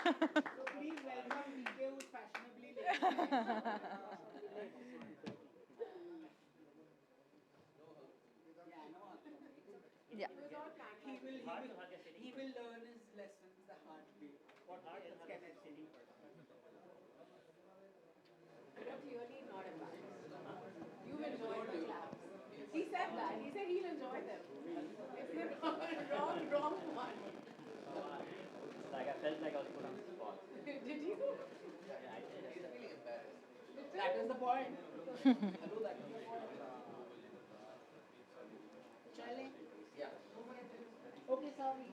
Please welcome VK who's fashionably late. Yeah. He will learn his lessons the hard way. Else can I say? You're clearly not embarrassed. You've enjoyed the claps. He said that. He said he'll enjoy them. It's the wrong one. Like I felt like I was put on the spot. Did you? That was the point. Chale. Okay, sorry.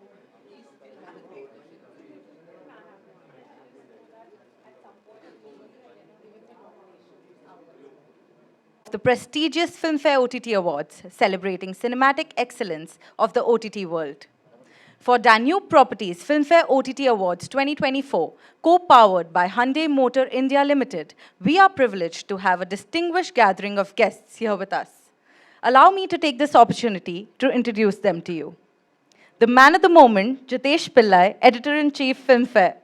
The prestigious Filmfare OTT Awards, celebrating cinematic excellence of the OTT world. For Danube Properties Filmfare OTT Awards 2024, co-powered by Hyundai Motor India Limited, we are privileged to have a distinguished gathering of guests here with us. Allow me to take this opportunity to introduce them to you. The man of the moment, Jitesh Pillai, Editor-in-Chief Filmfare.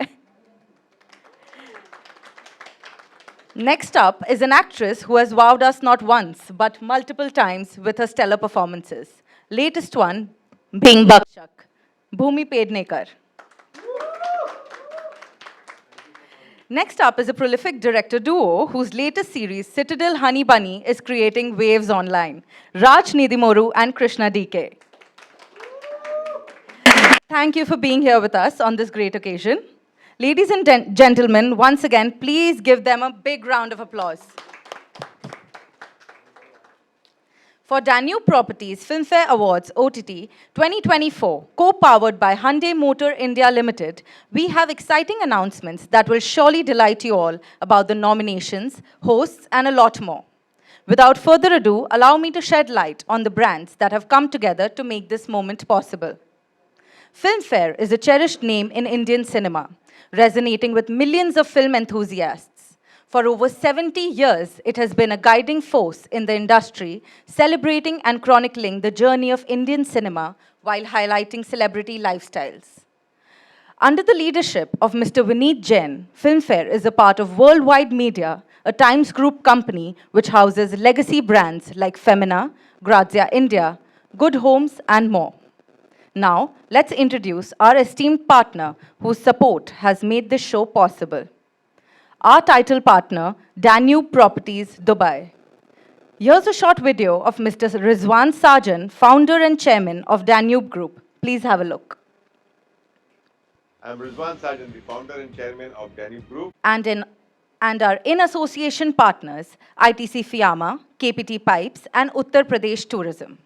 Next up is an actress who has wowed us not once, but multiple times with her stellar performances. Latest one being Bakshak, Bhumi Pednekar. Next up is a prolific director duo whose latest series, Citadel Honey Bunny, is creating waves online. Raj Nidimoru and Krishna DK. Thank you for being here with us on this great occasion. Ladies and gentlemen, once again, please give them a big round of applause. For Danube Properties Filmfare Awards OTT 2024, co-powered by Hyundai Motor India Limited, we have exciting announcements that will surely delight you all about the nominations, hosts, and a lot more. Without further ado, allow me to shed light on the brands that have come together to make this moment possible. Filmfare is a cherished name in Indian cinema, resonating with millions of film enthusiasts. For over 70 years, it has been a guiding force in the industry, celebrating and chronicling the journey of Indian cinema while highlighting celebrity lifestyles. Under the leadership of Mr. Vineet Jain, Filmfare is a part of Worldwide Media, a Times Group company which houses legacy brands like Femina, Grazia India, Good Homes, and more. Now, let's introduce our esteemed partner whose support has made this show possible. Our title partner, Danube Properties, Dubai. Here's a short video of Mr. Rizwan Sajan, founder and chairman of Danube Group. Please have a look. I'm Rizwan Sajan, the founder and chairman of Danube Group. And our in-association partners, ITC Fiamma, KPT Pipes, and Uttar Pradesh Tourism.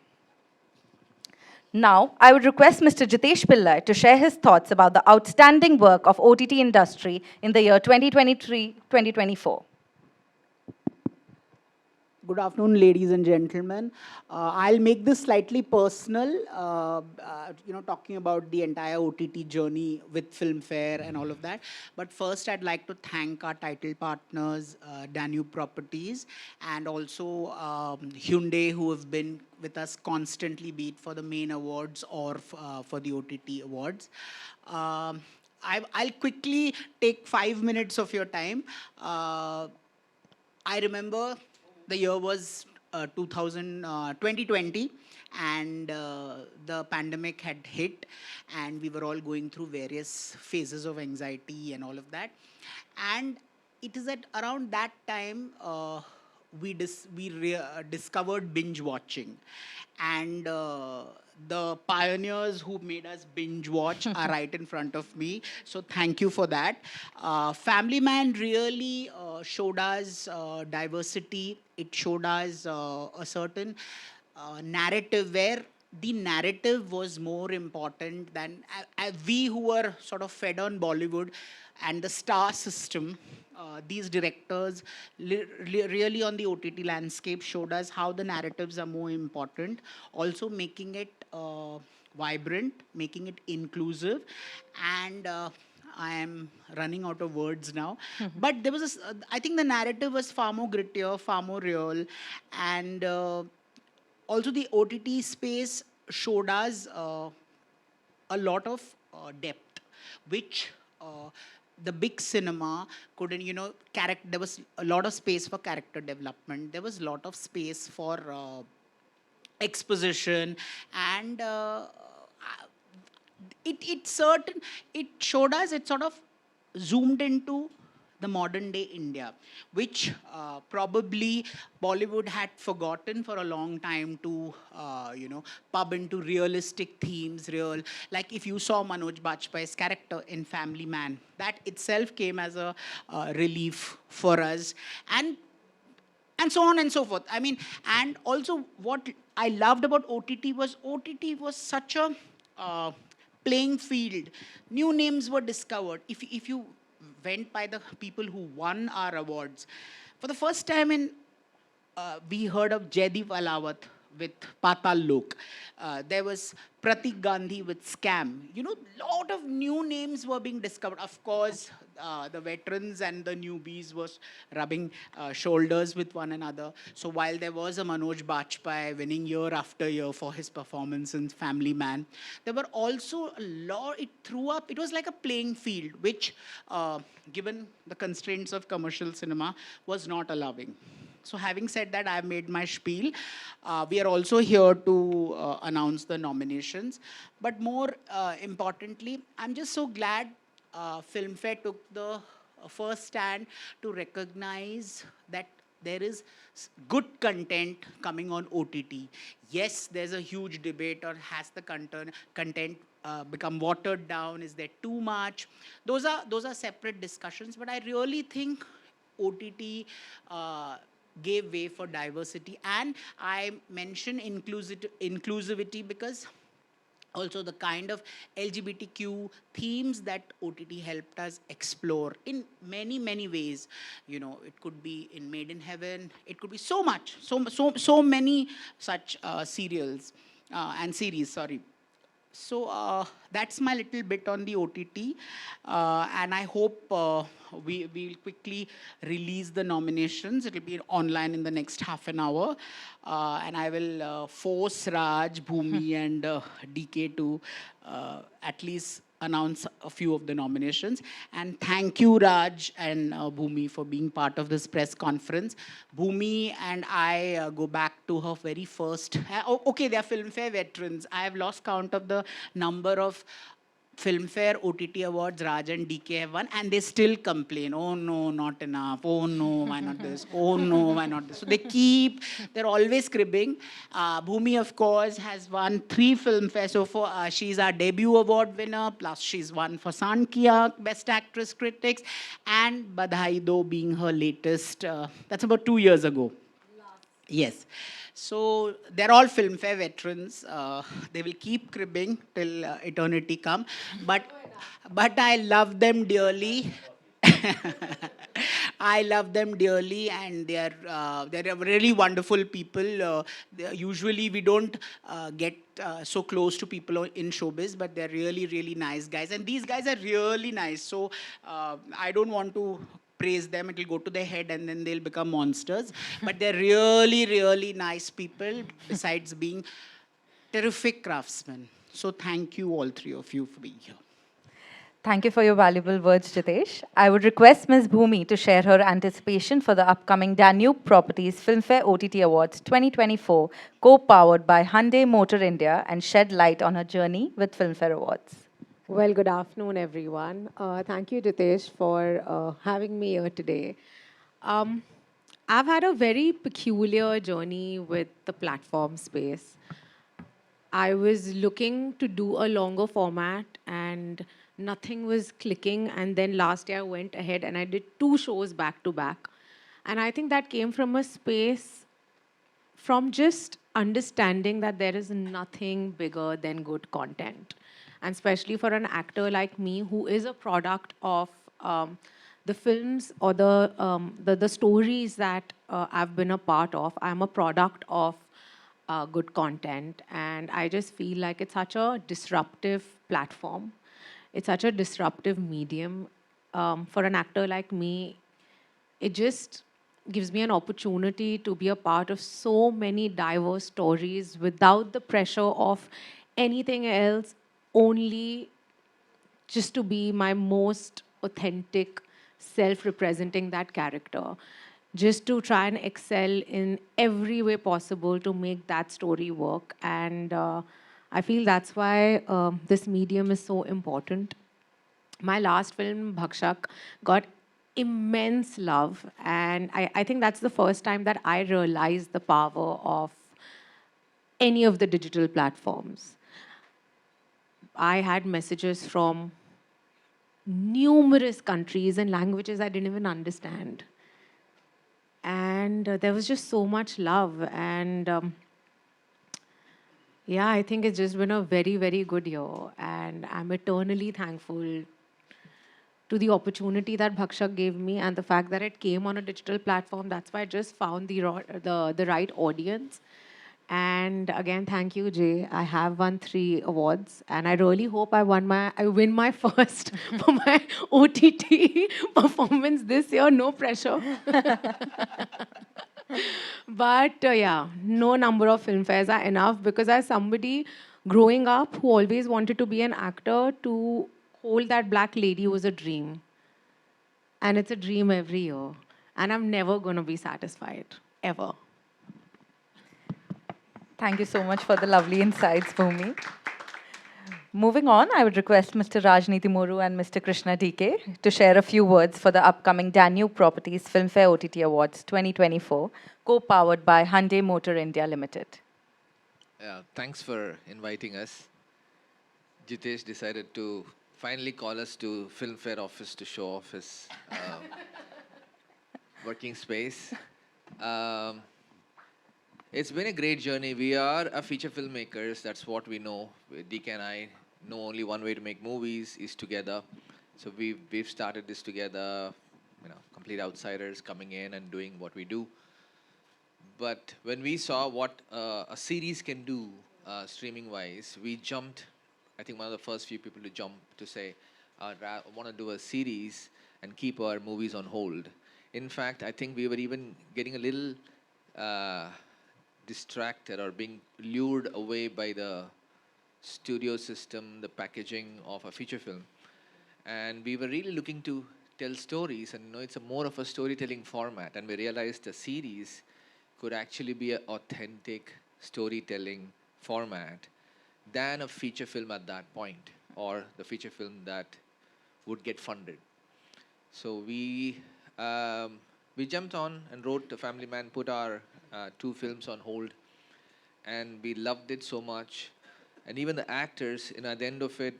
Now, I would request Mr. Jitesh Pillai to share his thoughts about the outstanding work of OTT industry in the year 2023-2024. Good afternoon, ladies and gentlemen. I'll make this slightly personal, talking about the entire OTT journey with Filmfare and all of that. But first, I'd like to thank our title partners, Danube Properties, and also Hyundai, who have been with us constantly, be it for the main awards or for the OTT awards. I'll quickly take 5 minutes of your time. I remember the year was 2020, and the pandemic had hit, and we were all going through various phases of anxiety and all of that. And it is at around that time we discovered binge watching, and the pioneers who made us binge watch are right in front of me. So thank you for that. Family Man really showed us diversity. It showed us a certain narrative where the narrative was more important than we who were sort of fed on Bollywood and the star system. These directors really on the OTT landscape showed us how the narratives are more important, also making it vibrant, making it inclusive, and I am running out of words now. But there was I think the narrative was far more grittier, far more real, and also the OTT space showed us a lot of depth, which the big cinema couldn't, there was a lot of space for character development. There was a lot of space for exposition, and it showed us, it sort of zoomed into the modern day India, which probably Bollywood had forgotten for a long time to, pub into realistic themes, like if you saw Manoj Bajpayee's character in Family Man, that itself came as a relief for us. And so on and so forth. I mean, and also what I loved about OTT was such a playing field. New names were discovered. If you went by the people who won our awards, for the first time in we heard of Jaideep Alawat with Patal Lok. There was Pratik Gandhi with Scam. Lot of new names were being discovered. Of course, the veterans and the newbies was rubbing shoulders with one another. So while there was a Manoj Bajpayee winning year after year for his performance in Family Man, there were also a lot, it was like a playing field, which, given the constraints of commercial cinema, was not allowing. So having said that, I've made my spiel. We are also here to announce the nominations. But more importantly, I'm just so glad Filmfare took the first stand to recognize that there is good content coming on OTT. Yes, there's a huge debate on has the content become watered down? Is there too much? Those are separate discussions. But I really think OTT gave way for diversity. And I mention inclusivity because also the kind of LGBTQ themes that OTT helped us explore in many, many ways. It could be in Made in Heaven. It could be so much, so many such serials and series, sorry. So that's my little bit on the OTT, and I hope we will quickly release the nominations. It will be online in the next half an hour, and I will force Raj, Bhumi, and DK to at least announce a few of the nominations. And thank you, Raj and Bhumi, for being part of this press conference. Bhumi and I go back to her very first. Okay, they are Filmfare veterans. I have lost count of the number of Filmfare OTT Awards Raj and DK have won, and they still complain. Oh no, not enough. Oh no, why not this? Oh no, why not this? So they're always cribbing. Bhumi, of course, has won 3 Filmfare so far. She's our debut award winner, plus she's won for Sankia, Best Actress Critics, and Badhai Do being her latest. That's about 2 years ago. Yes. So they're all Filmfare veterans. They will keep cribbing till eternity come. But I love them dearly. I love them dearly, and they're really wonderful people. Usually we don't get so close to people in showbiz, but they're really, really nice guys. And these guys are really nice. So I don't want to praise them, it will go to their head and then they'll become monsters. But they're really, really nice people, besides being terrific craftsmen. So thank you, all 3 of you, for being here. Thank you for your valuable words, Jitesh. I would request Ms. Bhumi to share her anticipation for the upcoming Danube Properties Filmfare OTT Awards 2024, co-powered by Hyundai Motor India, and shed light on her journey with Filmfare Awards. Well, good afternoon, everyone. Thank you, Jitesh, for having me here today. I've had a very peculiar journey with the platform space. I was looking to do a longer format and nothing was clicking. And then last year I went ahead and I did 2 shows back to back. And I think that came from a space from just understanding that there is nothing bigger than good content. And especially for an actor like me, who is a product of the films or the stories that I've been a part of. I'm a product of good content. And I just feel like it's such a disruptive platform. It's such a disruptive medium. For an actor like me, it just gives me an opportunity to be a part of so many diverse stories without the pressure of anything else, only just to be my most authentic self representing that character, just to try and excel in every way possible to make that story work. And I feel that's why this medium is so important. My last film, Bhakshak, got immense love. And I think that's the first time that I realized the power of any of the digital platforms. I had messages from numerous countries and languages I didn't even understand. And there was just so much love. And yeah, I think it's just been a very, very good year. And I'm eternally thankful to the opportunity that Bhakshak gave me and the fact that it came on a digital platform. That's why I just found the right audience. And again, thank you, Jay. I have won 3 awards, and I really hope I win my first for my OTT performance this year. No pressure. But yeah, no number of film fairs are enough, because as somebody growing up who always wanted to be an actor, to hold that black lady was a dream. And it's a dream every year. And I'm never going to be satisfied, ever. Thank you so much for the lovely insights, Bhumi. Moving on, I would request Mr. Rajniti Moru and Mr. Krishna DK to share a few words for the upcoming Danube Properties Filmfare OTT Awards 2024, co-powered by Hyundai Motor India Limited. Yeah, thanks for inviting us. Jitesh decided to finally call us to Filmfare office to show off his working space. It's been a great journey. We are a feature filmmakers. That's what we know. DK and I know only one way to make movies is together. So we've started this together. Complete outsiders coming in and doing what we do. But when we saw what a series can do streaming-wise, we jumped. I think one of the first few people to jump to say, I want to do a series and keep our movies on hold. In fact, I think we were even getting a little distracted or being lured away by the studio system, the packaging of a feature film. And we were really looking to tell stories, and it's more of a storytelling format. And we realized the series could actually be an authentic storytelling format than a feature film at that point, or the feature film that would get funded. So we jumped on and wrote The Family Man, put our 2 films on hold, and we loved it so much. And even the actors, at the end of it,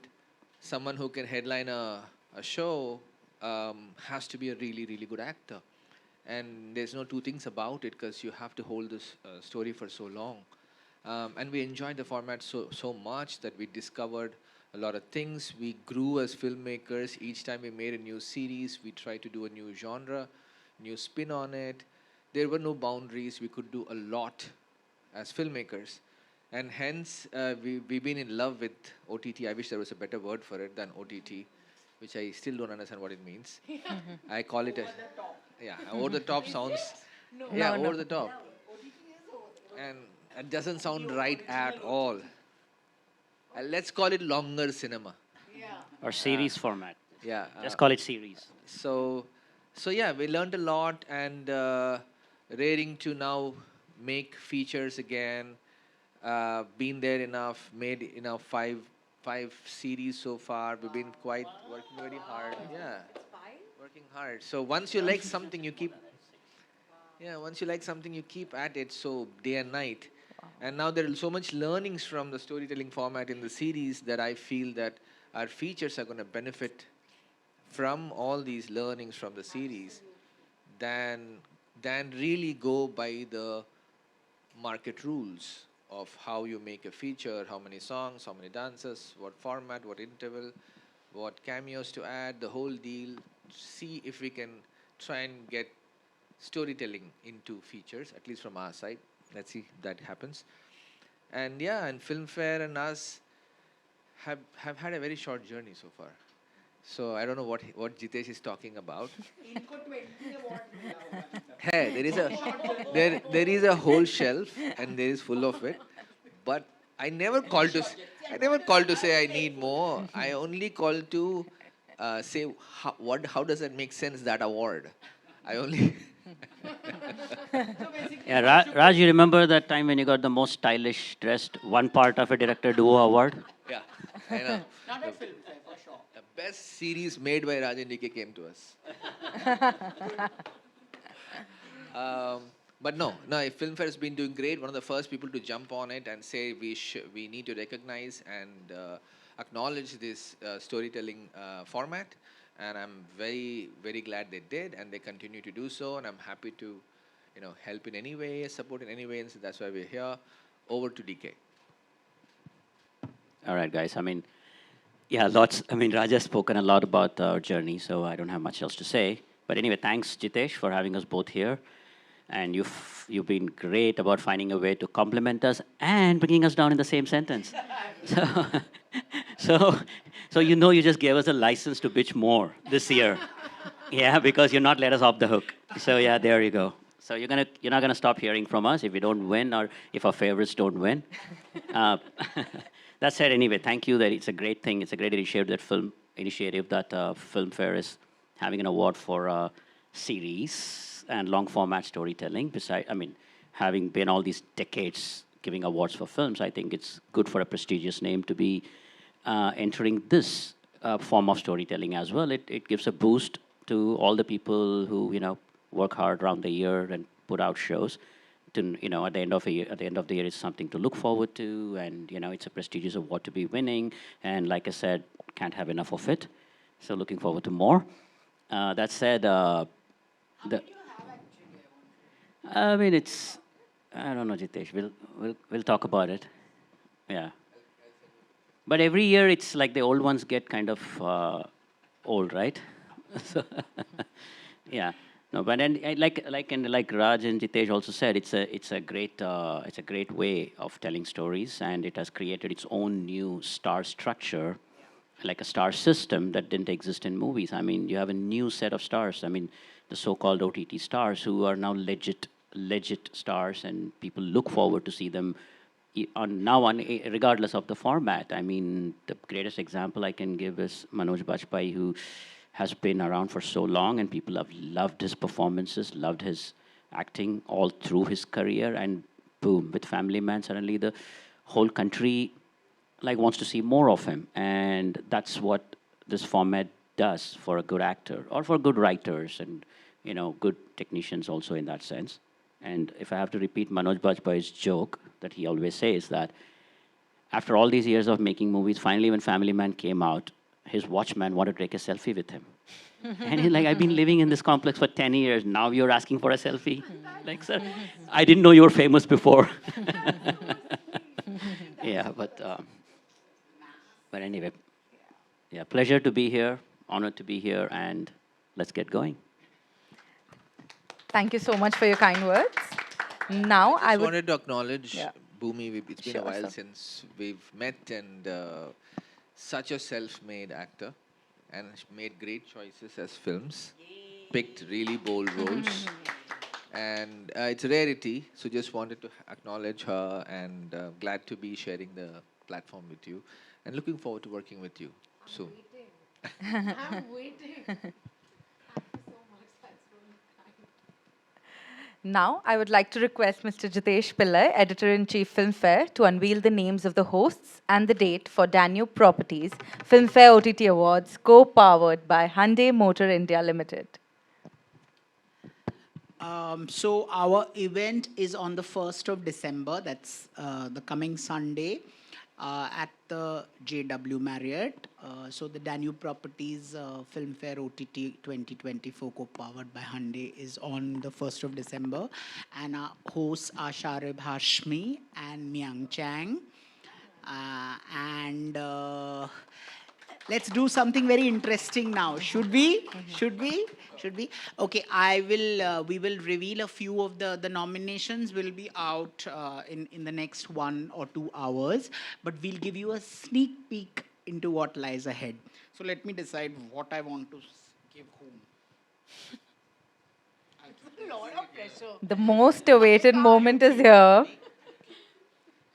someone who can headline a show has to be a really, really good actor. And there's no two things about it, because you have to hold this story for so long. And we enjoyed the format so much that we discovered a lot of things. We grew as filmmakers. Each time we made a new series, we tried to do a new genre, new spin on it. There were no boundaries. We could do a lot as filmmakers. And hence, we've been in love with OTT. I wish there was a better word for it than OTT, which I still don't understand what it means. I call it over the top sounds. Over the top. And it doesn't sound right at all. Let's call it longer cinema. Or series format. Yeah. Just call it series. So yeah, we learned a lot, and raring to now make features again. Been there enough, made enough 5 series so far. We've been working very hard. Yeah, working hard. So once you like something, you keep. Yeah, once you like something, you keep at it. So day and night. And now there are so much learnings from the storytelling format in the series that I feel that our features are going to benefit from all these learnings from the series than really go by the market rules of how you make a feature, how many songs, how many dances, what format, what interval, what cameos to add, the whole deal. See if we can try and get storytelling into features, at least from our side. Let's see if that happens. And yeah, and Filmfare and us have had a very short journey so far. So I don't know what Jitesh is talking about. Hey, there is a whole shelf, and there is full of it. But I never called to say I need more. I only called to say how does that make sense, that award? I only Yeah, Raj, you remember that time when you got the most stylish dressed one part of a director duo award? yeah, I know. The best series made by Raj and DK came to us. But no, Filmfare has been doing great. One of the first people to jump on it and say we need to recognize and acknowledge this storytelling format. And I'm very, very glad they did, and they continue to do so. And I'm happy to, help in any way, support in any way, and so that's why we're here. Over to DK. All right, guys. Yeah, lots. Raj has spoken a lot about our journey, so I don't have much else to say. But anyway, thanks, Jitesh, for having us both here. And you've been great about finding a way to compliment us and bringing us down in the same sentence. So, so, so you just gave us a license to bitch more this year. Yeah, because you're not let us off the hook. So yeah, there you go. So you're not gonna stop hearing from us if we don't win or if our favorites don't win. Uh, that said, anyway, thank you. That it's a great thing. It's a great initiative that Filmfare is having an award for series and long format storytelling. Having been all these decades giving awards for films, I think it's good for a prestigious name to be entering this form of storytelling as well. It gives a boost to all the people who work hard around the year and put out shows. To at the end of the year, it's something to look forward to, and it's a prestigious award to be winning. And like I said, can't have enough of it. So looking forward to more. That said, it's I don't know, Jitesh. We'll talk about it. Yeah. But every year, it's like the old ones get kind of old, right? So, yeah. No, but then like Raj and Jitesh also said, it's a great way of telling stories, and it has created its own new star structure, like a star system that didn't exist in movies. You have a new set of stars. The so-called OTT stars who are now legit stars, and people look forward to see them regardless of the format. The greatest example I can give is Manoj Bajpayee, who has been around for so long, and people have loved his performances, loved his acting all through his career, and boom, with Family Man, suddenly the whole country wants to see more of him, and that's what this format does for a good actor or for good writers and good technicians also in that sense. And if I have to repeat Manoj Bajpayee's joke that he always says, that after all these years of making movies, finally when Family Man came out, his watchman wanted to take a selfie with him. And he's like, I've been living in this complex for 10 years. Now you're asking for a selfie? Like, sir, I didn't know you were famous before. Yeah, but anyway, yeah, pleasure to be here, honored to be here, and let's get going. Thank you so much for your kind words. Now I Just would. wanted to acknowledge Yeah. Bhumi. It's been Sure, a while sir. since we've met, and such a self-made actor, and made great choices as films, picked really bold roles, and it's a rarity. So just wanted to acknowledge her, and glad to be sharing the platform with you, and looking forward to working with you soon. I'm waiting. Now, I would like to request Mr. Jitesh Pillai, Editor-in-Chief Filmfare, to unveil the names of the hosts and the date for Danube Properties Filmfare OTT Awards, co-powered by Hyundai Motor India Limited. So our event is on the 1st of December. That's the coming Sunday at the JW Marriott. So the Danube Properties Filmfare OTT 2024 co-powered by Hyundai is on the 1st of December. And our hosts are Sharib Hashmi and Myang Chang. Let's do something very interesting now. Should we? Should we? Should we? Okay, we will reveal a few of the nominations will be out in the next 1 or 2 hours, but we'll give you a sneak peek into what lies ahead. So let me decide what I want to give whom. The most awaited moment is here.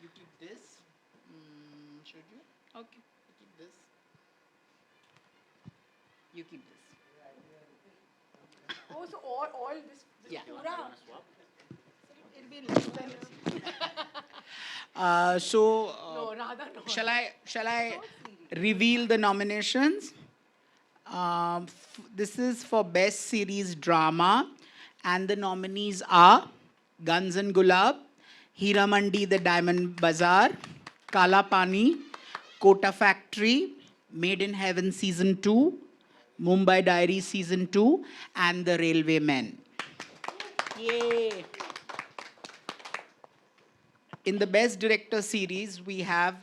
You keep this. Should you? Okay, keep this. You keep this. Oh, so all this Yeah. pura. It'll be less than. No, rather no. Shall I reveal the nominations? This is for Best Series Drama, and the nominees are Guns and Gulab, Hira Mandi The Diamond Bazaar, Kala Pani, Kota Factory, Made in Heaven Season 2, Mumbai Diary Season 2, and The Railway Men. Yay! In the Best Director series, we have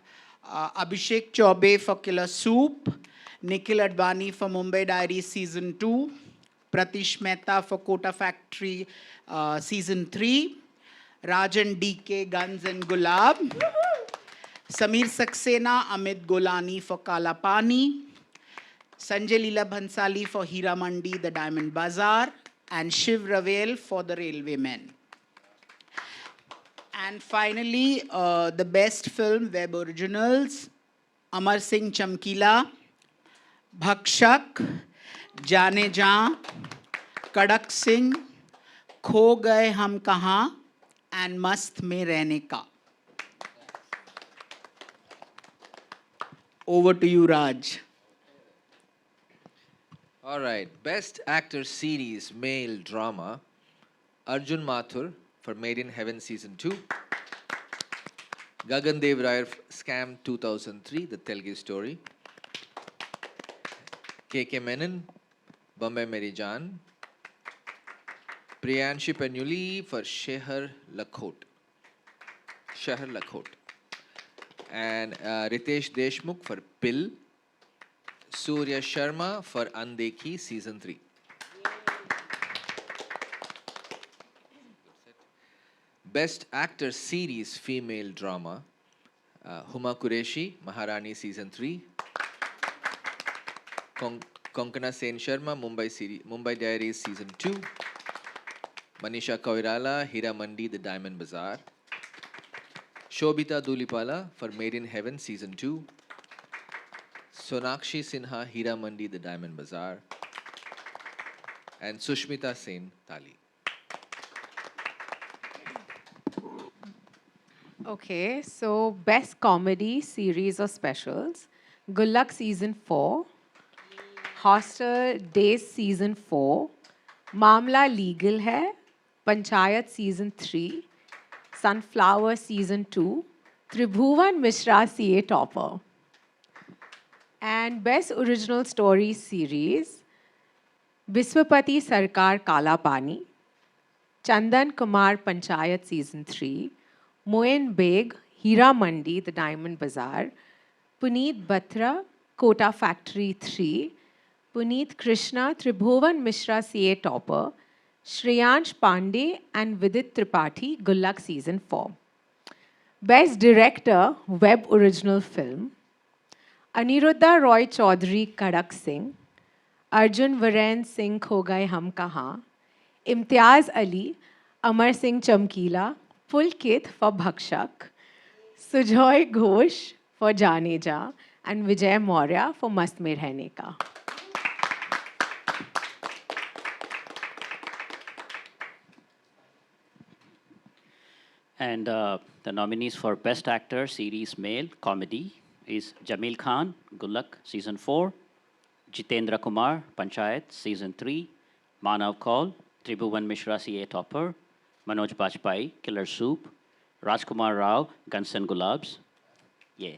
Abhishek Chaubey for Killer Soup, Nikhil Advani for Mumbai Diaries Season 2, Pratish Mehta for Kota Factory Season 3, Rajan DK Guns and Gulab, Samir Saxena, Amit Golani for Kala Pani, Sanjay Leela Bhansali for Hira Mandi, The Diamond Bazaar, and Shiv Ravel for The Railway Men. And finally, the best film web originals, Amar Singh Chamkila, Bhakshak, Jaane Jaan, Kadak Singh, Kho Gaye Hum Kahan, and Mast Mein Rehne Ka. Over to you, Raj. All right. Best Actor Series Male Drama, Arjun Mathur for Made in Heaven Season 2. Gagan Dev Rai Scam 2003, the Telugu story. K.K. Menon, Bombay Meri Jaan. Priyanshi Panuli for Sheher Lakhot. And Ritesh Deshmukh for Pill. Surya Sharma for Andekhi Season 3. Best Actor Series Female Drama, Huma Qureshi, Maharani Season 3. Konkana Sen Sharma, Mumbai Diaries Season 2. Manisha Koirala, Hira Mandi, The Diamond Bazaar. Shobita Dulipala for Made in Heaven Season 2. Sonakshi Sinha, Hira Mandi, The Diamond Bazaar. And Sushmita Sen, Tali. Okay, so best comedy series or specials, Gullak Season 4, Hostel Days Season 4, Mamla Legal Hai, Panchayat Season 3, Sunflower Season 2, Tribhuvan Mishra CA Topper. And best original story series, Viswapati Sarkar Kala Pani, Chandan Kumar Panchayat Season 3, Moin Beg, Hira Mandi, The Diamond Bazaar, Puneet Batra, Kota Factory 3, Puneet Krishna, Tribhuvan Mishra CA Topper, Shreyansh Pandey and Vidit Tripathi, Gullak Season 4. Best Director, Web Original Film, Aniruddha Roy Chaudhary Kadak Singh, Arjun Viren Singh Kho Gaye Hum Kahan, Imtiaz Ali, Amar Singh Chamkila, Pulkit for Bhakshak, Sujoy Ghosh for Janeja, and Vijay Maurya for Mast Mein Rehne Ka. And the nominees for Best Actor Series Male Comedy is Jamil Khan, Gulak Season 4, Jitendra Kumar, Panchayat Season 3, Manav Kaul, Tribhuvan Mishra CA Topper, Manoj Bajpayee, Killer Soup, Rajkumar Rao, Guns and Gulabs, yeah.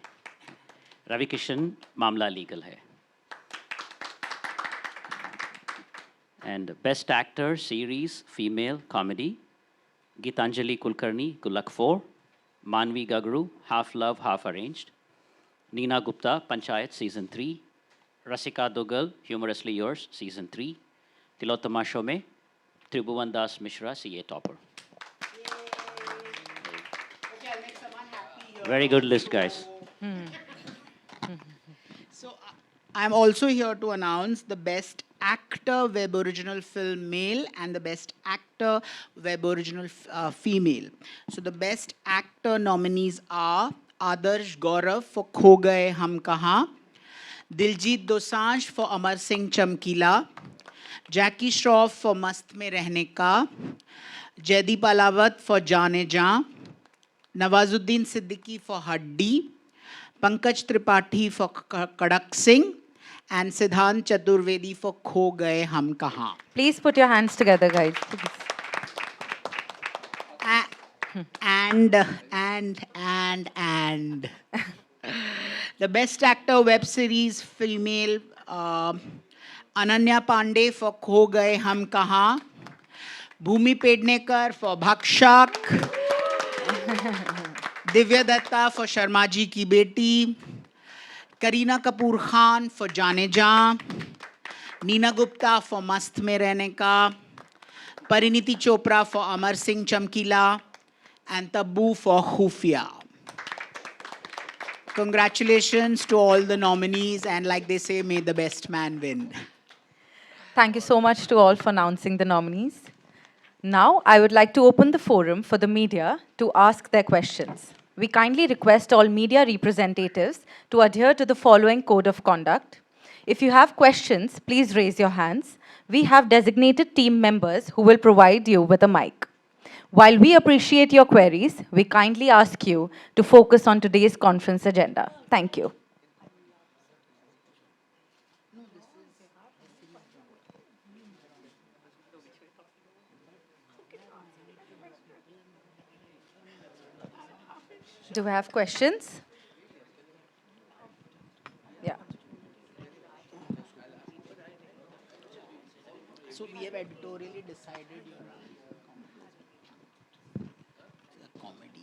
Ravi Kishan, Mamla Legal Hai. And Best Actor Series Female Comedy, Gitanjali Kulkarni, Gulak 4, Manvi Gagru, Half Love, Half Arranged, Neena Gupta, Panchayat Season 3, Rasika Dugal, Humorously Yours, Season 3, Tilottama Shome, Tribhuvan Das Mishra, CA Topper. Okay, I'll make someone happy here. Very good list, guys. So I'm also here to announce the Best Actor Web Original Film Male and the Best Actor Web Original Female. So the Best Actor nominees are Adarsh Gaurav for Kho Gaye Hum Kahan, Diljit Dosanjh for Amar Singh Chamkila, Jackie Shroff for Mast Mein Rehne Ka, Jaideep Alawat for Jaane Jaan, Nawazuddin Siddiqui for Haddi, Pankaj Tripathi for Kadak Singh, and Siddhant Chaturvedi for Kho Gaye Hum Kahan. Please put your hands together, guys. Please. And the best actor web series female, Ananya Pandey for Kho Gaye Hum Kahan, Bhumi Pednekar for Bhakshak, Divya Datta for Sharma Ji Ki Beti, Kareena Kapoor Khan for Jaane Jaan, Neena Gupta for Mast Mein Rehne Ka, Pariniti Chopra for Amar Singh Chamkila, and Tabu for Khufia. Congratulations to all the nominees, and like they say, may the best man win. Thank you so much to all for announcing the nominees. Now, I would like to open the forum for the media to ask their questions. We kindly request all media representatives to adhere to the following code of conduct. If you have questions, please raise your hands. We have designated team members who will provide you with a mic. While we appreciate your queries, we kindly ask you to focus on today's conference agenda. Thank you. Do we have questions? Yeah. So we have editorially decided your comedy.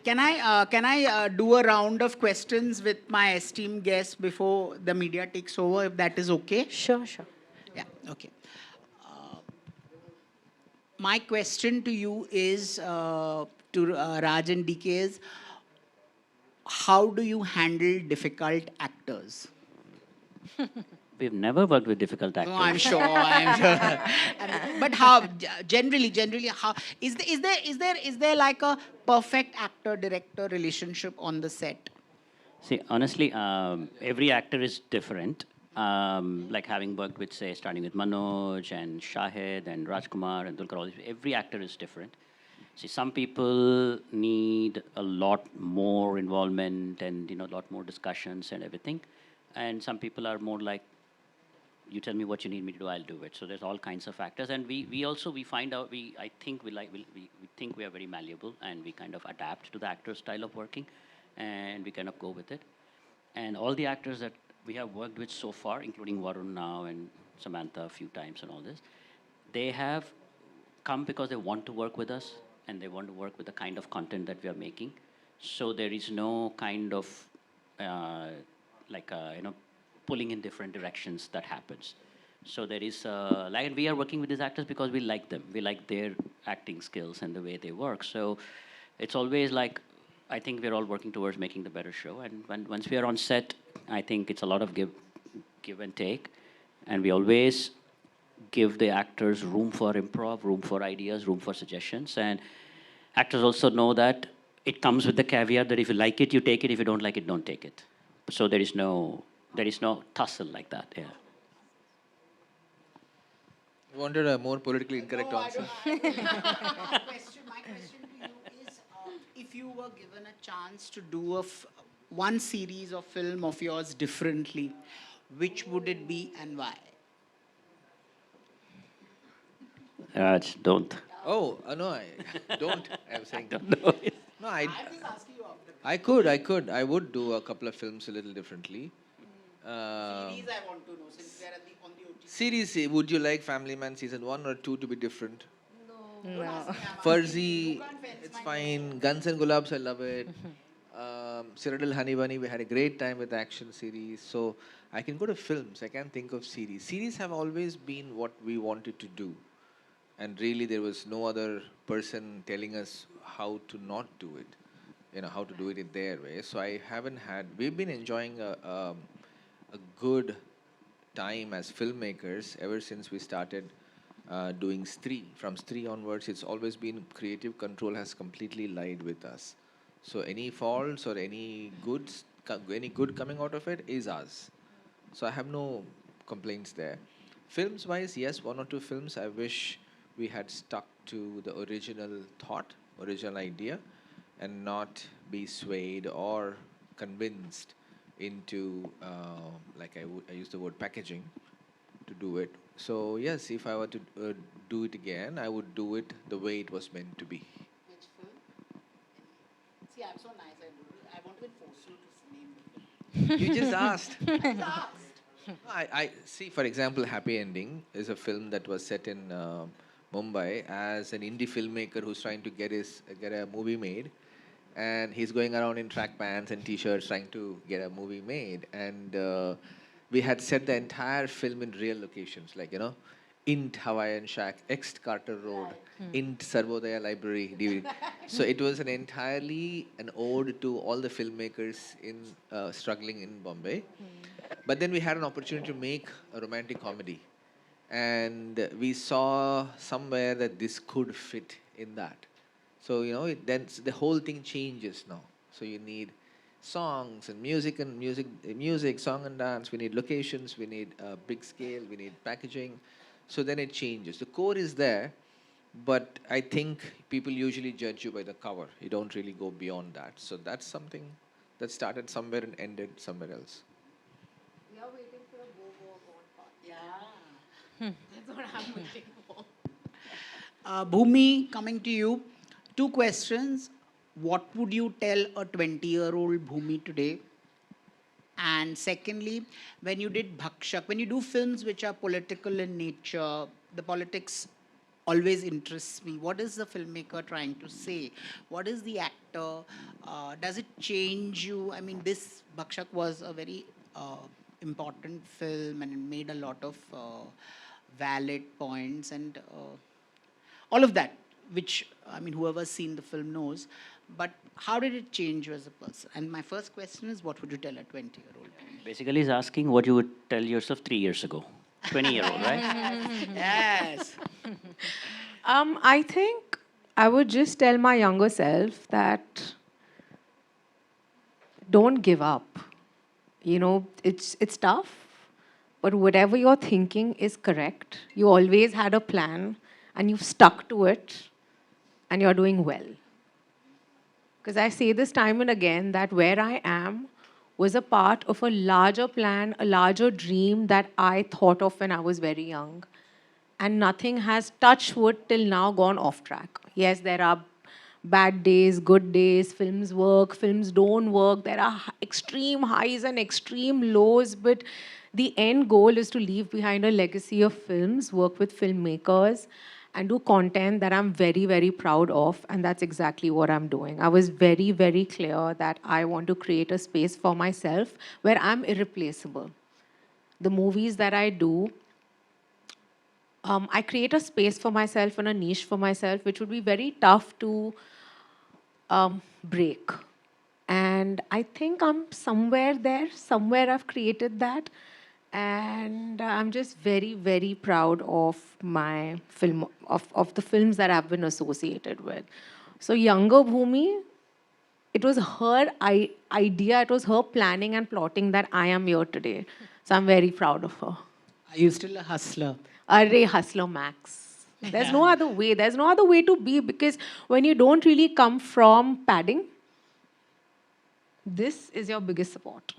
Can I do a round of questions with my esteemed guests before the media takes over, if that is okay? Sure, sure. Yeah, okay. My question to you is, to Raj and DK, is how do you handle difficult actors? We've never worked with difficult actors. No, I'm sure. I'm sure. But how generally, how is there like a perfect actor-director relationship on the set? See, honestly, every actor is different. Like having worked with, say, starting with Manoj and Shahid and Rajkumar and Dulkar, every actor is different. See, some people need a lot more involvement and a lot more discussions and everything, and some people are more like, you tell me what you need me to do, I'll do it. So there's all kinds of factors, and we find out I think we think we are very malleable, and we kind of adapt to the actor's style of working, and we kind of go with it. And all the actors that we have worked with so far, including Varun now and Samantha a few times and all this, they have come because they want to work with us, and they want to work with the kind of content that we are making. So there is no kind of pulling in different directions that happens. So there is like we are working with these actors because we like them. We like their acting skills and the way they work. So it's always like, I think we're all working towards making the better show. And once we are on set, I think it's a lot of give and take. And we always give the actors room for improv, room for ideas, room for suggestions. And actors also know that it comes with the caveat that if you like it, you take it. If you don't like it, don't take it. So there is no tussle like that. Yeah. You wanted a more politically incorrect No, answer. my question to you is, if you were given a chance to do one series of film of yours differently, which would it be and why? Raj, don't. Oh, no, I don't. I'm saying No. no. I'm just asking you off the I could. I would do a couple of films a little differently. series. I want to know, since we are on the OTT. Series, would you like Family Man season 1 or 2 to be different? Don't ask me, I'm asking you. Fuzzy, You can't fence it's my fine. Guns and Gulabs, I love it. Cyrodiil Honey Bunny, we had a great time with the action series. So I can go to films. I can't think of series. Series have always been what we wanted to do. And really, there was no other person telling us how to not do it. how to do it in their way. So I haven't had. We've been enjoying a good time as filmmakers ever since we started doing Stree. From Stree onwards, it's always been creative control has completely lied with us. So any faults or any good coming out of it is us. So I have no complaints there. Films wise, yes, one or two films I wish we had stuck to the original thought, original idea, and not be swayed or convinced into, I use the word packaging to do it. So yes, if I were to do it again, I would do it the way it was meant to be. Which film? See, I'm so nice. I won't even force you to name the film. You just asked. I asked. I see, for example, Happy Ending is a film that was set in Mumbai as an indie filmmaker who's trying to get a movie made, and he's going around in track pants and t-shirts trying to get a movie made. And we had set the entire film in real locations, like Int Hawaiian Shack, Ext Carter Road, Int Sarvodaya Library, DVD. So it was entirely an ode to all the filmmakers in struggling in Bombay. But then we had an opportunity to make a romantic comedy. And we saw somewhere that this could fit in that. So, then the whole thing changes now. So you need songs and music, song and dance. We need locations, we need big scale, we need packaging. So then it changes. The core is there, but I think people usually judge you by the cover. You don't really go beyond that. So that's something that started somewhere and ended somewhere else. We are waiting for a go part. Yeah. That's what I'm waiting for. Bhumi, coming to you. Two questions. What would you tell a 20-year-old Bhumi today? And secondly, when you did Bhakshak, when you do films which are political in nature, the politics always interests me. What is the filmmaker trying to say? What is the actor? Does it change you? I mean, this Bhakshak was a very important film and it made a lot of valid points and all of that, which, I mean, whoever's seen the film knows. But how did it change you as a person? And my first question is, what would you tell a 20-year-old? Basically, he's asking what you would tell yourself 3 years ago. 20-year-old, right? Yes. I think I would just tell my younger self that don't give up. It's tough, but whatever you're thinking is correct. You always had a plan and you've stuck to it and you're doing well. Because I say this time and again that where I am was a part of a larger plan, a larger dream that I thought of when I was very young. And nothing has, touched wood, till now gone off track. Yes, there are bad days, good days, films work, films don't work. There are extreme highs and extreme lows, but the end goal is to leave behind a legacy of films, work with filmmakers, and do content that I'm very, very proud of. And that's exactly what I'm doing. I was very, very clear that I want to create a space for myself where I'm irreplaceable. The movies that I do, I create a space for myself and a niche for myself, which would be very tough to break. And I think I'm somewhere there, somewhere I've created that. And I'm just very, very proud of my film, of the films that I've been associated with. So younger Bhumi, it was her idea, it was her planning and plotting that I am here today. So I'm very proud of her. Are you still a hustler? Array hustler max. There's no other way. There's no other way to be, because when you don't really come from padding, this is your biggest support.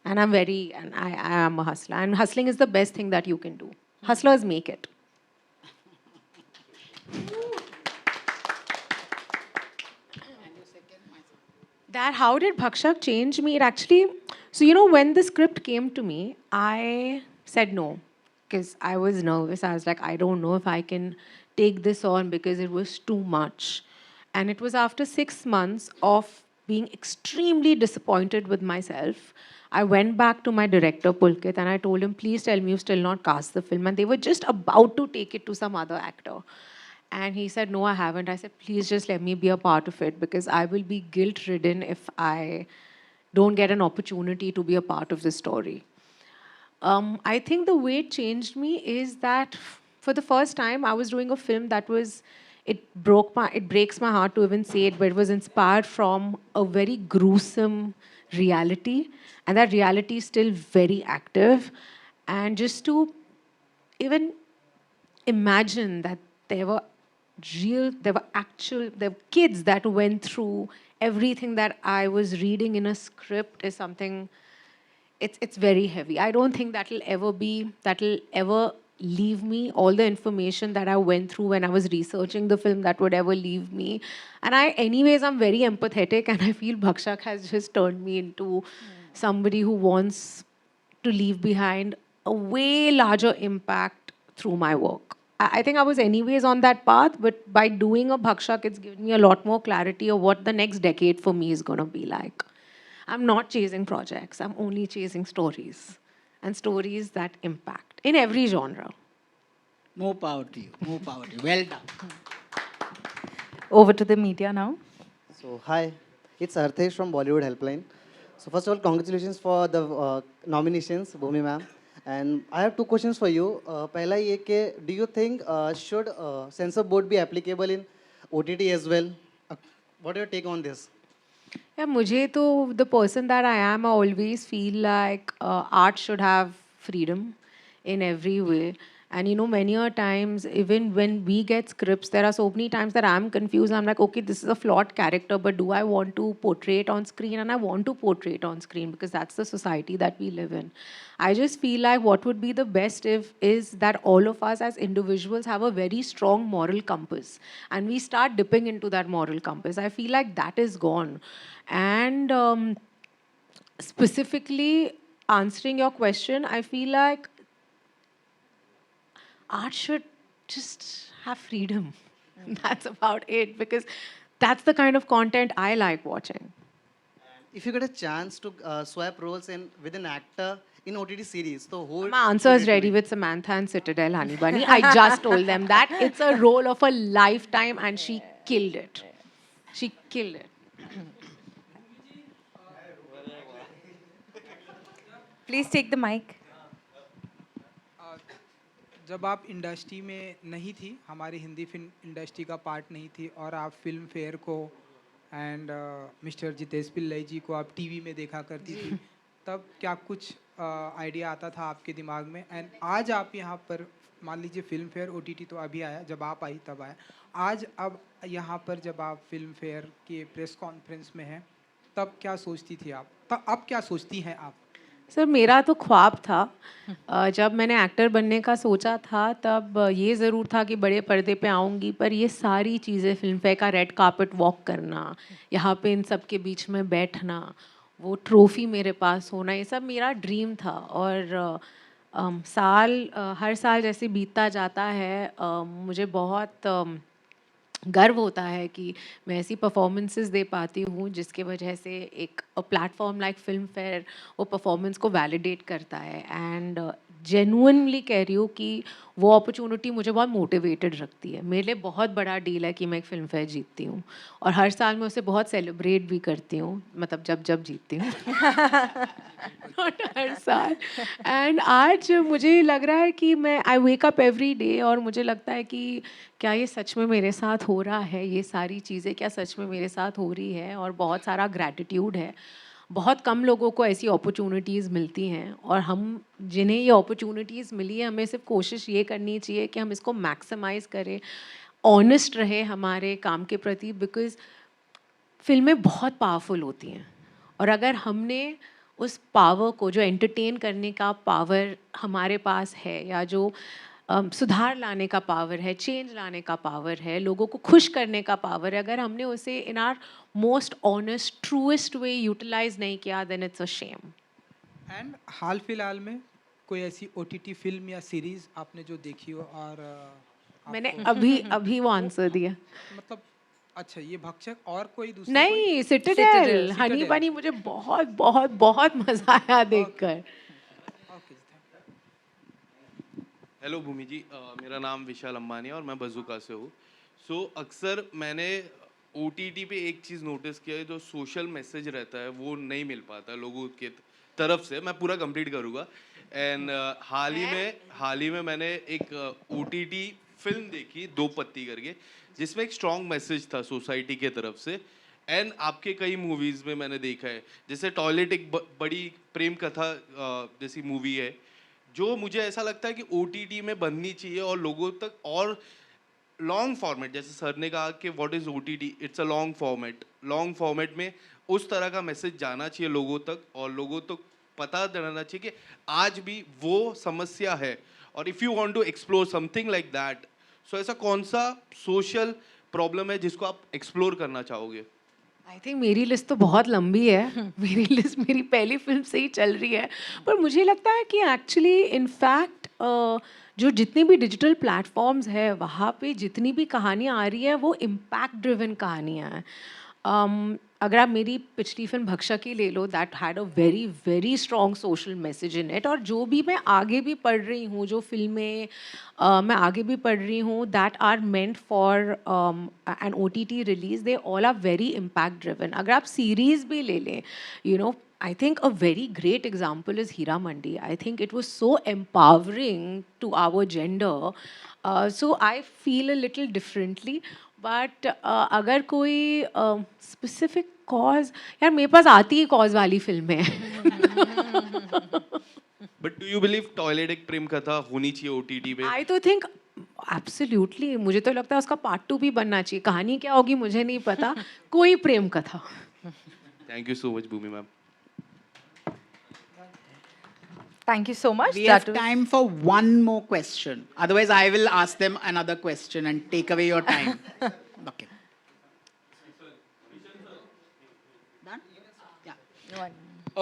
And I am a hustler. And hustling is the best thing that you can do. Hustlers make it. That how did Bhakshak change me? It actually, so when the script came to me, I said no, because I was nervous. I was like, I don't know if I can take this on, because it was too much. And it was after 6 months of being extremely disappointed with myself. I went back to my director, Pulkit, and I told him, please tell me you've still not cast the film. And they were just about to take it to some other actor. And he said, no, I haven't. I said, please just let me be a part of it because I will be guilt-ridden if I don't get an opportunity to be a part of this story. I think the way it changed me is that for the first time, I was doing a film that was, it breaks my heart to even say it, but it was inspired from a very gruesome reality. And that reality is still very active. And just to even imagine that there were there were kids that went through everything that I was reading in a script is something, it's very heavy. I don't think that'll ever leave me. All the information that I went through when I was researching the film, that would ever leave me. And I'm very empathetic, and I feel Bhakshak has just turned me into somebody who wants to leave behind a way larger impact through my work. I think I was anyways on that path, but by doing a Bhakshak, it's given me a lot more clarity of what the next decade for me is going to be like. I'm not chasing projects. I'm only chasing stories, and stories that impact in every genre. More power to you. More power to you. Well done. Over to the media now. So, hi, it's Arthesh from Bollywood Helpline. So, first of all, congratulations for the nominations, Bhumi ma'am. And I have two questions for you. पहला ये कि do you think should censor board be applicable in OTT as well? What are your take on this? Yeah, mujhe to, the person that I am, I always feel like art should have freedom in every way. And many a times, even when we get scripts, there are so many times that I'm confused. I'm like, okay, this is a flawed character, but do I want to portray it on screen? And I want to portray it on screen because that's the society that we live in. I just feel like what would be the best is that all of us as individuals have a very strong moral compass, and we start dipping into that moral compass. I feel like that is gone. And specifically answering your question, I feel like art should just have freedom. That's about it, because that's the kind of content I like watching. If you get a chance to swap roles with an actor in OTT series, so who? My answer is ready with Samantha and Citadel Honey Bunny. I just told them that it's a role of a lifetime, and she killed it. She killed it. Please take the mic. जब आप industry में नहीं थी, हमारी Hindi film industry का part नहीं थी, और आप फिल्म फेयर को एंड मिस्टर जितेश पिल्लई जी को आप टीवी में देखा करती थी, तब क्या कुछ आइडिया आता था आपके दिमाग में? एंड आज आप यहाँ पर, मान लीजिए फिल्म फेयर OTT तो अभी आया, जब आप आई तब आया, आज अब यहाँ पर जब आप फिल्म फेयर के प्रेस कॉन्फ्रेंस में हैं, तब क्या सोचती थी आप? तब अब क्या सोचती हैं आप? सर, मेरा तो ख्वाब था, जब मैंने एक्टर बनने का सोचा था तब ये ज़रूर था कि बड़े पर्दे पे आऊँगी, पर ये सारी चीज़ें, फिल्म फेयर का रेड कार्पेट वॉक करना, यहाँ पे इन सब के बीच में बैठना, वो ट्रॉफी मेरे पास होना, ये सब मेरा ड्रीम था। और हर साल जैसे बीतता जाता है, मुझे बहुत गर्व होता है कि मैं ऐसी परफॉर्मेंसेस दे पाती हूँ जिसके वजह से एक प्लेटफॉर्म लाइक फिल्म फेयर वो परफॉर्मेंस को वैलिडेट करता है। एंड जेन्युइनली कह रही हूँ कि वो अपॉर्चुनिटी मुझे बहुत मोटिवेटेड रखती है। मेरे लिए बहुत बड़ा डील है कि मैं एक फिल्म फेयर जीतती हूँ, और हर साल मैं उसे बहुत सेलिब्रेट भी करती हूँ, मतलब जब जब जीतती हूँ नॉट हर साल। एंड आज मुझे लग रहा है कि मैं आई वेक अप एवरी डे और मुझे लगता है कि क्या ये सच में मेरे साथ हो रहा है, ये सारी चीज़ें क्या सच में मेरे साथ हो रही है, और बहुत सारा ग्रैटिट्यूड है। बहुत कम लोगों को ऐसी अपॉर्चुनिटीज़ मिलती हैं, और हम जिन्हें ये अपॉर्चुनिटीज़ मिली है, हमें सिर्फ कोशिश ये करनी चाहिए कि हम इसको मैक्सिमाइज़ करें, ऑनेस्ट रहे हमारे काम के प्रति, बिकॉज़ फिल्में बहुत पावरफुल होती हैं, और अगर हमने उस पावर को, जो एंटरटेन करने का पावर हमारे पास है, या जो सुधार लाने का पावर है, चेंज लाने का पावर है, लोगों को खुश करने का पावर है, अगर हमने उसे in our most honest truest way utilise नहीं किया, then it's a shame. And हाल फिलहाल में कोई ऐसी OTT फिल्म या सीरीज आपने जो देखी हो और मैंने आपको अभी वो आंसर दिया। मतलब अच्छा, ये भक्षक और कोई दूसरी नहीं, सिटाडेल हनी Citadel। बनी मुझे बहुत बहुत बहुत मजा आया देखकर। ओके। हेलो भूमि जी, मेरा नाम विशाल अंबानी है और मैं बजूका से हूँ. सो अक्सर मैंने OTT पे एक चीज़ नोटिस किया है, जो सोशल मैसेज रहता है वो नहीं मिल पाता लोगों के तरफ से. मैं पूरा कंप्लीट करूँगा. एंड हाल ही में मैंने एक OTT फिल्म देखी, दो पत्ती करके, जिसमें एक स्ट्रॉन्ग मैसेज था सोसाइटी के तरफ से. एंड आपके कई मूवीज़ में मैंने देखा है, जैसे टॉयलेट एक बड़ी प्रेम कथा जैसी मूवी है, जो मुझे ऐसा लगता है कि OTT में बननी चाहिए और लोगों तक. और लॉन्ग फॉर्मेट, जैसे सर ने कहा कि what is OTT, it's a long format में उस तरह का मैसेज जाना चाहिए लोगों तक, और लोगों तक पता रहना चाहिए कि आज भी वो समस्या है. और if you want to explore something like that, so ऐसा कौन सा सोशल प्रॉब्लम है जिसको आप एक्सप्लोर करना चाहोगे? आई थिंक मेरी लिस्ट तो बहुत लंबी है. मेरी लिस्ट मेरी पहली फिल्म से ही चल रही है. पर मुझे लगता है कि एक्चुअली इनफैक्ट जो जितनी भी डिजिटल प्लेटफॉर्म्स है वहाँ पे जितनी भी कहानियाँ आ रही है वो इम्पैक्ट ड्रिवन कहानियाँ हैं. अगर आप मेरी पिछली फिल्म भक्षक ही ले लो, that had a very very strong social message in it. और जो भी मैं आगे भी पढ़ रही हूँ, जो फिल्में मैं आगे भी पढ़ रही हूँ that are meant for an OTT release, they all are very impact driven. अगर आप सीरीज भी ले लें, you know, I think a very great example is Hira Mandi. I think it was so empowering to our gender. So I feel a little differently. But अगर कोई specific cause, यार मेरे पास आती ही cause वाली film है. But do you believe toilet एक प्रेम कथा होनी चाहिए OTT पे? I तो think absolutely. मुझे तो लगता है उसका पार्ट 2 भी बनना चाहिए. कहानी क्या होगी मुझे नहीं पता. कोई प्रेम कथा. Thank you so much Bhumi ma'am. Thank you so much. We That have was time for one more question. Otherwise, I will ask them another question and take away your time. Okay. Done? Yeah. one.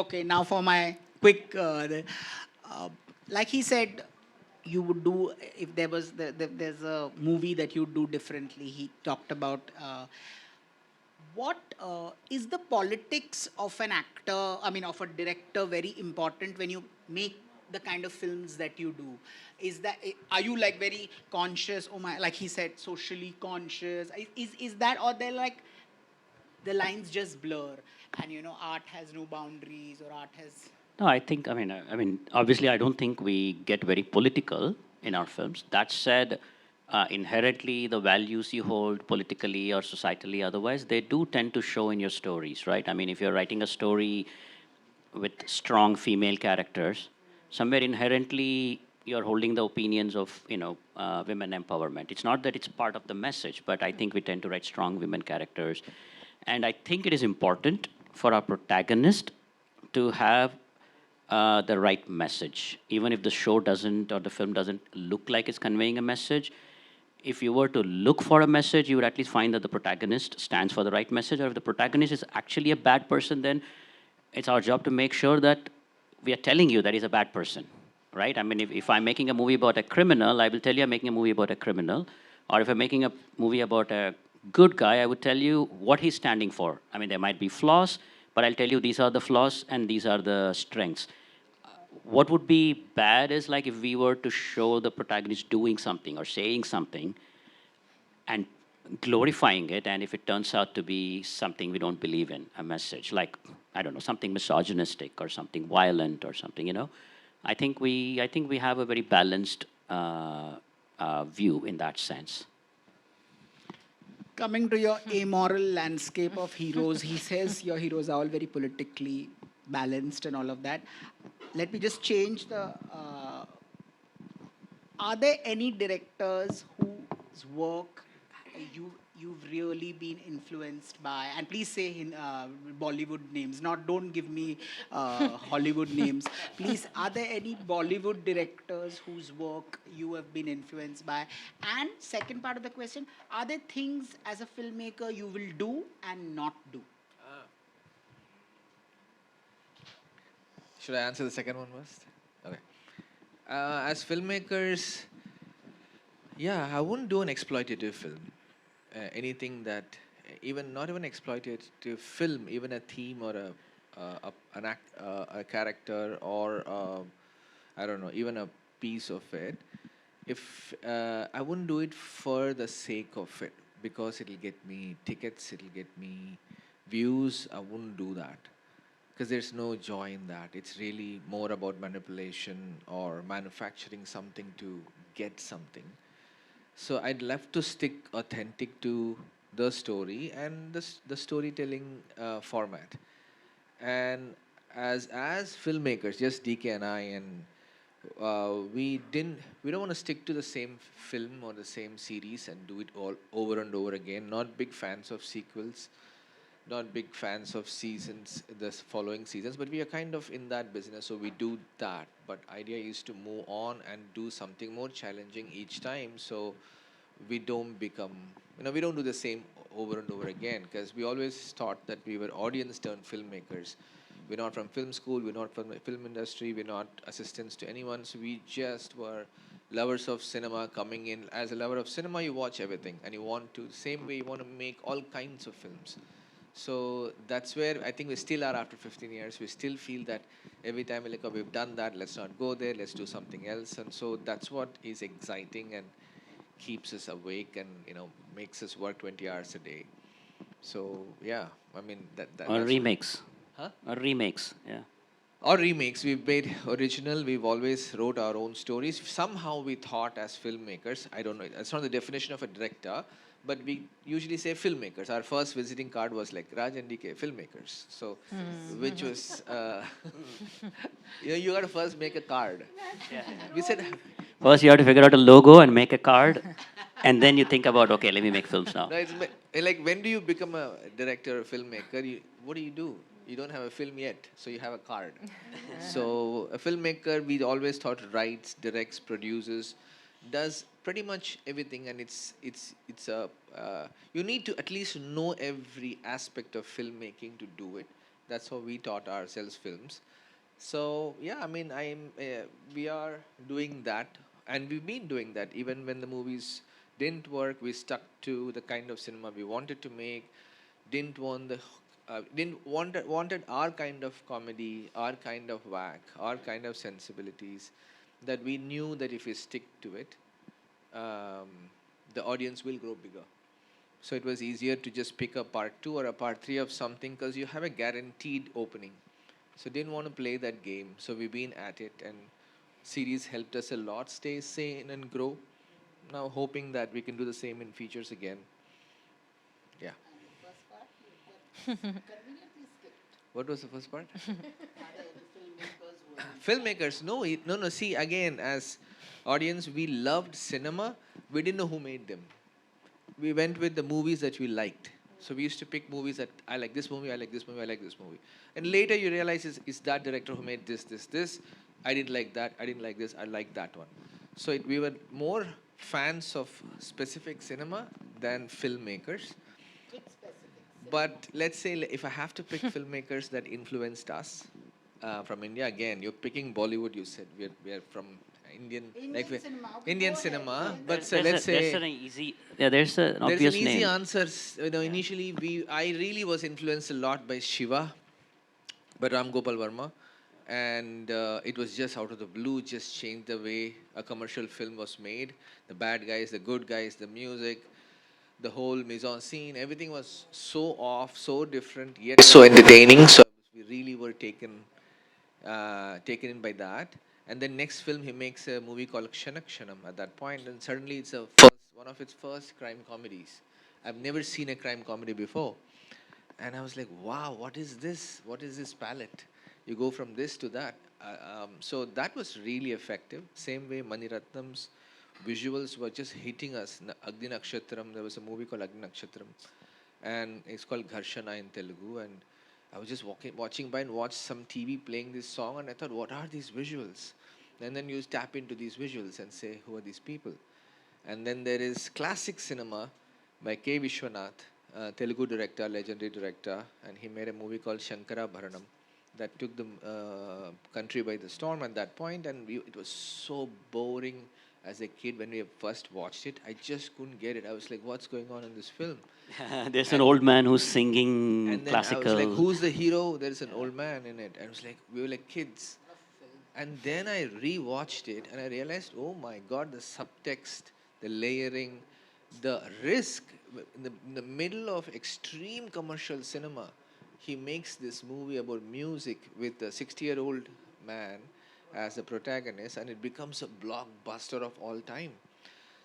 Okay, now for my quick, like he said, you would do, if there was, there's a movie that you do differently. He talked about what is the politics of an actor, I mean, of a director very important when you make the kind of films that you do? Is that, are you like very conscious, oh my, like he said, socially conscious? Is that, or they're like, the lines just blur and art has no boundaries, or art has... No, I mean, obviously, I don't think we get very political in our films. That said, inherently, the values you hold politically or societally, otherwise, they do tend to show in your stories, right? I mean, if you're writing a story with strong female characters, somewhere inherently you're holding the opinions of women empowerment. It's not that it's part of the message, but I think we tend to write strong women characters, and I think it is important for our protagonist to have the right message, even if the show doesn't or the film doesn't look like it's conveying a message. If you were to look for a message, you would at least find that the protagonist stands for the right message. Or if the protagonist is actually a bad person, then it's our job to make sure that we are telling you that he's a bad person, right? I mean, if I'm making a movie about a criminal, I will tell you I'm making a movie about a criminal. Or if I'm making a movie about a good guy, I would tell you what he's standing for. I mean, there might be flaws, but I'll tell you these are the flaws and these are the strengths. What would be bad is like if we were to show the protagonist doing something or saying something and glorifying it, and if it turns out to be something we don't believe in, a message like, I don't know, something misogynistic or something violent or something. I think we have a very balanced view in that sense. Coming to your amoral landscape of heroes, he says your heroes are all very politically balanced and all of that. Let me just change the... are there any directors whose work you've really been influenced by? And please say in Bollywood names, don't give me Hollywood names. Please, are there any Bollywood directors whose work you have been influenced by? And second part of the question, are there things as a filmmaker you will do and not do? Should I answer the second one first? Okay. As filmmakers, yeah, I wouldn't do an exploitative film. Anything that, not even exploitative film, even a theme or a character or I don't know, even a piece of it. if I wouldn't do it for the sake of it, because it'll get me tickets, it'll get me views. I wouldn't do that because there's no joy in that. It's really more about manipulation or manufacturing something to get something. So I'd love to stick authentic to the story and the storytelling format. And as filmmakers, just DK and I, and we don't want to stick to the same film or the same series and do it all over and over again. Not big fans of sequels, not big fans of seasons, the following seasons, but we are kind of in that business, so we do that. But idea is to move on and do something more challenging each time, so we don't become, we don't do the same over and over again, because we always thought that we were audience turned filmmakers. We're not from film school, we're not from the film industry, we're not assistants to anyone, so we just were lovers of cinema coming in. As a lover of cinema, you watch everything, and you want to, same way, you want to make all kinds of films. So that's where I think we still are after 15 years. We still feel that every time we're like, oh, we've done that, let's not go there, let's do something else. And so that's what is exciting and keeps us awake and, makes us work 20 hours a day. So, yeah, I mean, Or remakes. Huh? Or remakes, yeah. Or remakes. We've made original. We've always wrote our own stories. Somehow we thought as filmmakers, I don't know, that's not the definition of a director, but we usually say filmmakers. Our first visiting card was like Raj and DK, filmmakers. So, which was, you got to first make a card. We said, First, you have to figure out a logo and make a card, and then you think about, okay, let me make films now. no, it's like when do you become a director or filmmaker? What do? You don't have a film yet, so you have a card. So a filmmaker, we always thought writes, directs, produces, does pretty much everything, and it's a you need to at least know every aspect of filmmaking to do it. That's how we taught ourselves films. So yeah, I mean, we are doing that, and we've been doing that. Even when the movies didn't work, we stuck to the kind of cinema we wanted to make. Wanted our kind of comedy, our kind of whack, our kind of sensibilities. That we knew that if we stick to it, the audience will grow bigger. So it was easier to just pick a part 2 or a part 3 of something because you have a guaranteed opening. So didn't want to play that game. So we've been at it, and series helped us a lot stay sane and grow. Now hoping that we can do the same in features again. Yeah. What was the first part? Filmmakers, no. See, again, as audience, we loved cinema. We didn't know who made them. We went with the movies that we liked. So we used to pick movies that I like this movie, I like this movie, I like this movie. And later you realize is that director who made this. I didn't like that, I didn't like this, I like that one. So we were more fans of specific cinema than filmmakers. But let's say if I have to pick filmmakers that influenced us from India, again, you're picking Bollywood, you said. We're from Indian cinema. But so let's say... There's an obvious There's an easy name. answer. Initially, I really was influenced a lot by Shiva, by Ram Gopal Verma. And it was just out of the blue, just changed the way a commercial film was made. The bad guys, the good guys, the music, the whole mise-en-scene, everything was so off, so different, yet so entertaining. So we really were taken in by that. And then next film, he makes a movie called Kshanak at that point, and suddenly it's one of its first crime comedies. I've never seen a crime comedy before. And I was like, wow, what is this? What is this palette? You go from this to that. So that was really effective. Same way Mani Ratnam's visuals were just hitting us. Agni Nakshatram, there was a movie called Agni Nakshatram, and it's called Gharshana in Telugu. And I was just watching by and watched some TV playing this song, and I thought, what are these visuals? And then you tap into these visuals and say, who are these people? And then there is classic cinema by K. Vishwanath, Telugu director, legendary director, and he made a movie called Shankara Bharanam that took the country by the storm at that point, and it was so boring as a kid when we first watched it. I just couldn't get it. I was like, what's going on in this film? There's an old man who's singing and then classical. I was like, who's the hero? There's an old man in it. I was like, we were like kids. And then I rewatched it and I realized, oh my God, the subtext, the layering, the risk. In the middle of extreme commercial cinema, he makes this movie about music with a 60-year-old man as the protagonist, and it becomes a blockbuster of all time.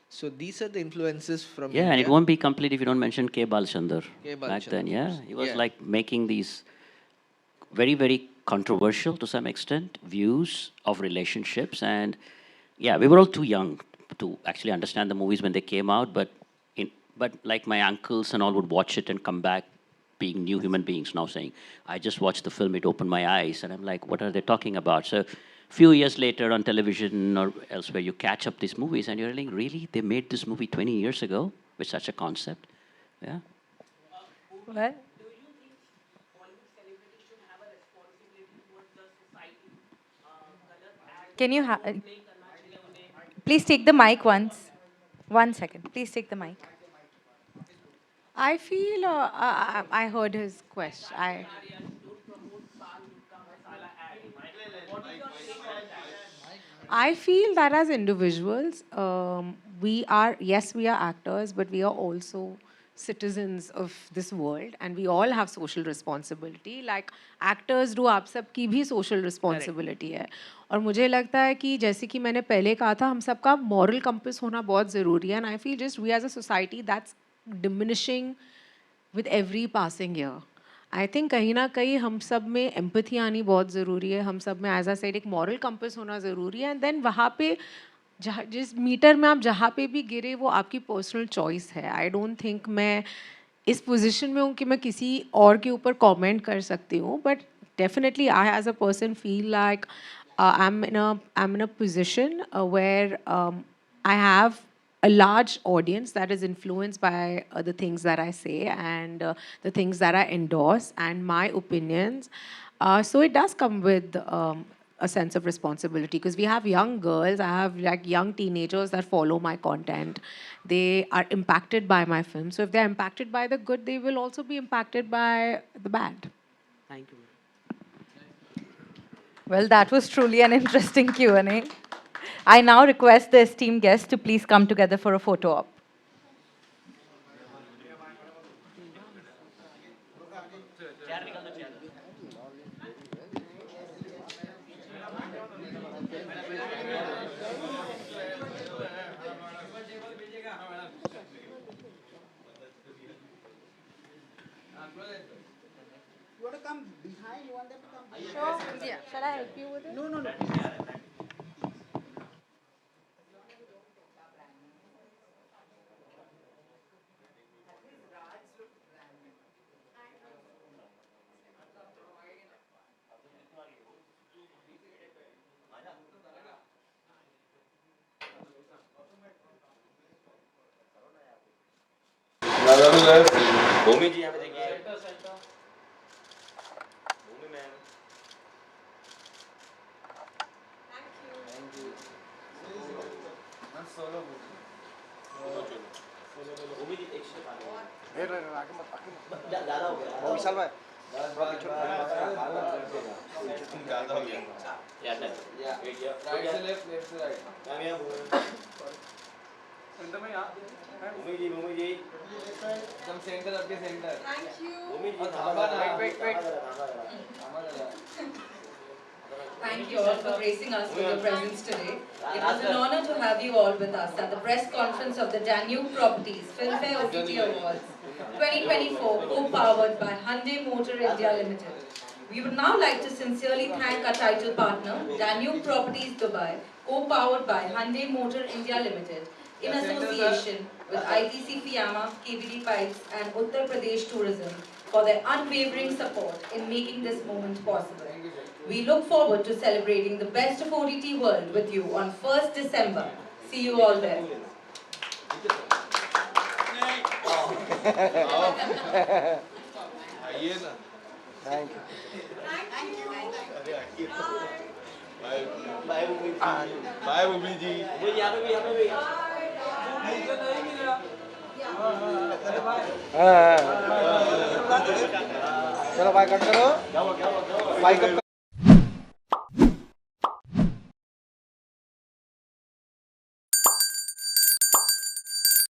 So these are the influences from Yeah, and it India. won't be complete if you don't mention K. Balchandar. K. Back then, Balachandran, of yeah. course. He was Yeah. like making these very, very controversial to some extent views of relationships. And yeah, we were all too young to actually understand the movies when they came out. But like my uncles and all would watch it and come back being new human beings now saying, I just watched the film, it opened my eyes. And I'm like, what are they talking about? So few years later on television or elsewhere, you catch up these movies and you're like, really? They made this movie 20 years ago with such a concept? Yeah. Well, can you please take the mic once? 1 second. Please take the mic. I feel I heard his question. I feel that as individuals, we are actors, but we are also citizens of this world, and we all have social responsibility. Like actors do, आप सबकी भी social responsibility है. और मुझे लगता है कि जैसे कि मैंने पहले कहा था, हम सबका moral compass होना बहुत ज़रूरी है. And I feel just we as a society that's diminishing with every passing year. I think कहीं ना कहीं हम सब में एम्पथी आनी बहुत ज़रूरी है. हम सब में एज आ सेड एक मॉरल कंपस होना ज़रूरी है. एंड देन वहाँ पे जहाँ जिस मीटर में आप जहाँ पे भी गिरे वो आपकी पर्सनल चॉइस है. आई डोंट थिंक मैं इस पोजीशन में हूँ कि मैं किसी और के ऊपर कमेंट कर सकती हूँ. But definitely I as a person feel like I am in a position where I have a large audience that is influenced by the things that I say and the things that I endorse and my opinions. So it does come with a sense of responsibility because we have young girls, I have like young teenagers that follow my content. They are impacted by my film. So if they're impacted by the good, they will also be impacted by the bad. Thank you. Well, that was truly an interesting Q&A. I now request the esteemed guests to please come together for a photo op. You want to come behind? You want them to come behind? Sure. Yeah. Shall I help you with it? No, no, no. भूमि जी यहाँ पे देखिए भूमि ma'am भूमि जी एक ज़्यादा हो गया विशाल भाई ज़्यादा हो गया राइट से लेफ्ट लेफ्ट से राइट मैम यहाँ सेंटर में यहाँ भूमि जी एकदम सेंटर आपके centre thank you Bhumi ji wait Thank you all for gracing us with your presence today. It was an honor to have you all with us at the press conference of the Danube Properties Filmfare OTT Awards 2024, co-powered by Hyundai Motor India Limited. We would now like to sincerely thank our title partner, Danube Properties Dubai, co-powered by Hyundai Motor India Limited, in association with ITC Fiyama, KBD Pipes and Uttar Pradesh Tourism for their unwavering support in making this moment possible. We look forward to celebrating the best of OTT world with you on 1st December. See you all there. आइए ना Thank you. Bye भूमि जी यहाँ पे भी चलो bye cut करो bye cut करो